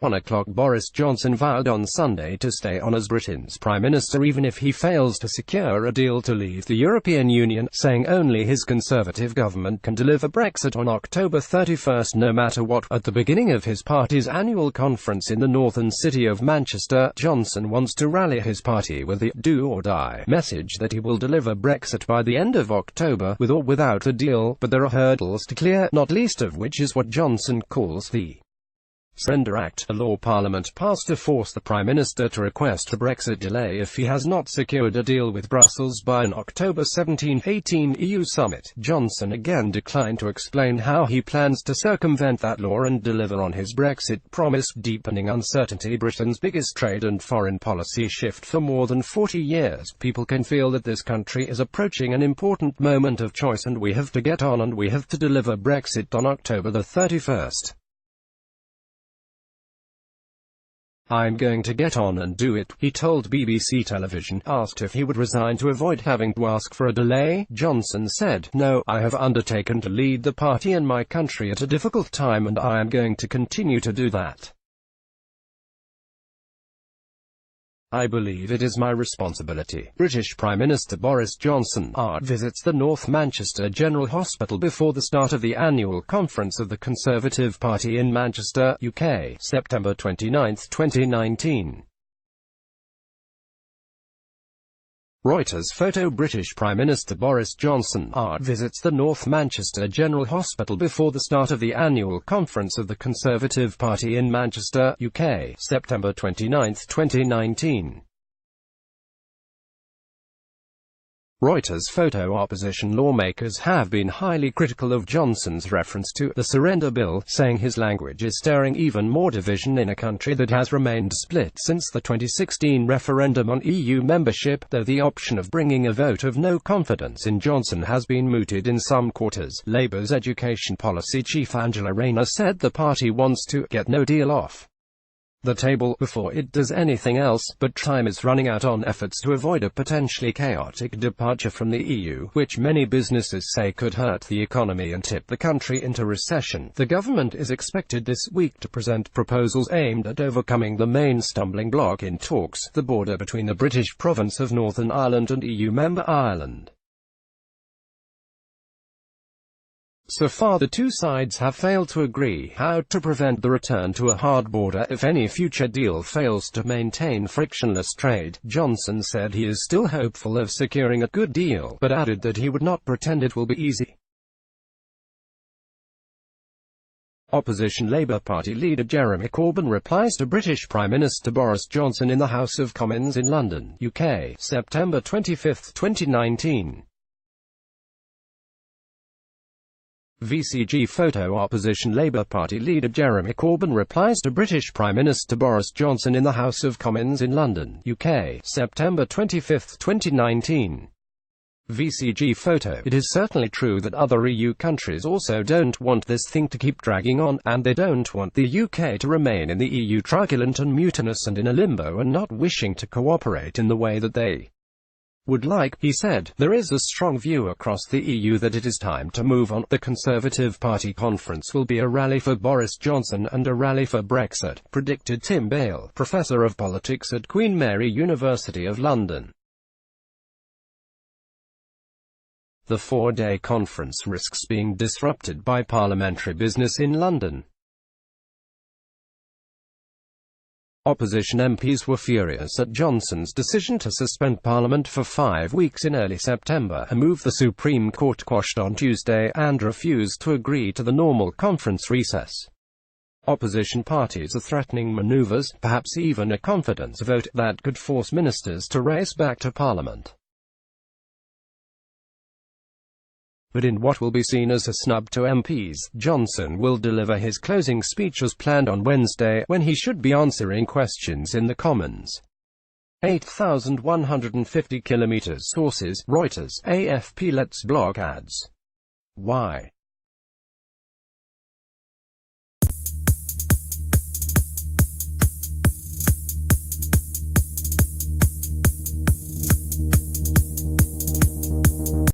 1 o'clock. Boris Johnson vowed on Sunday to stay on as Britain's Prime Minister even if he fails to secure a deal to leave the European Union, saying only his Conservative government can deliver Brexit on October 31 no matter what. At the beginning of his party's annual conference in the northern city of Manchester, Johnson wants to rally his party with the "do or die" message that he will deliver Brexit by the end of October, with or without a deal, but there are hurdles to clear, not least of which is what Johnson calls the Surrender Act, a law Parliament passed to force the Prime Minister to request a Brexit delay if he has not secured a deal with Brussels by an October 17-18 EU summit. Johnson again declined to explain how he plans to circumvent that law and deliver on his Brexit promise, deepening uncertainty. Britain's biggest trade and foreign policy shift for more than 40 years. People can feel that this country is approaching an important moment of choice and we have to get on and we have to deliver Brexit on October the 31st. "I'm going to get on and do it," he told BBC television. Asked if he would resign to avoid having to ask for a delay, Johnson said, "No, I have undertaken to lead the party and my country at a difficult time and I am going to continue to do that. I believe it is my responsibility." British Prime Minister Boris Johnson visits the North Manchester General Hospital before the start of the annual conference of the Conservative Party in Manchester, UK, September 29, 2019. Reuters photo. British Prime Minister Boris Johnson visits the North Manchester General Hospital before the start of the annual conference of the Conservative Party in Manchester, UK, September 29, 2019. Reuters photo. Opposition lawmakers have been highly critical of Johnson's reference to the surrender bill, saying his language is stirring even more division in a country that has remained split since the 2016 referendum on EU membership, though the option of bringing a vote of no confidence in Johnson has been mooted in some quarters. Labour's education policy chief Angela Rayner said the party wants to get no deal off the table before it does anything else, but time is running out on efforts to avoid a potentially chaotic departure from the EU, which many businesses say could hurt the economy and tip the country into recession. The government is expected this week to present proposals aimed at overcoming the main stumbling block in talks, the border between the British province of Northern Ireland and EU member Ireland. So far the two sides have failed to agree how to prevent the return to a hard border if any future deal fails to maintain frictionless trade. Johnson said he is still hopeful of securing a good deal, but added that he would not pretend it will be easy. Opposition Labour Party leader Jeremy Corbyn replies to British Prime Minister Boris Johnson in the House of Commons in London, UK, September 25, 2019. VCG photo. Opposition Labour Party leader Jeremy Corbyn replies to British Prime Minister Boris Johnson in the House of Commons in London, UK, September 25, 2019. VCG photo. It is certainly true that other EU countries also don't want this thing to keep dragging on, and they don't want the UK to remain in the EU truculent and mutinous and in a limbo and not wishing to cooperate in the way that they would like, he said. There is a strong view across the EU that it is time to move on. The Conservative Party conference will be a rally for Boris Johnson and a rally for Brexit, predicted Tim Bale, professor of politics at Queen Mary University of London. The four-day conference risks being disrupted by parliamentary business in London. Opposition MPs were furious at Johnson's decision to suspend Parliament for 5 weeks in early September, a move the Supreme Court quashed on Tuesday, and refused to agree to the normal conference recess. Opposition parties are threatening manoeuvres, perhaps even a confidence vote, that could force ministers to race back to Parliament. But in what will be seen as a snub to MPs, Johnson will deliver his closing speech as planned on Wednesday, when he should be answering questions in the Commons. 8,150 kilometers. Sources: Reuters, AFP. Let's block ads. Why?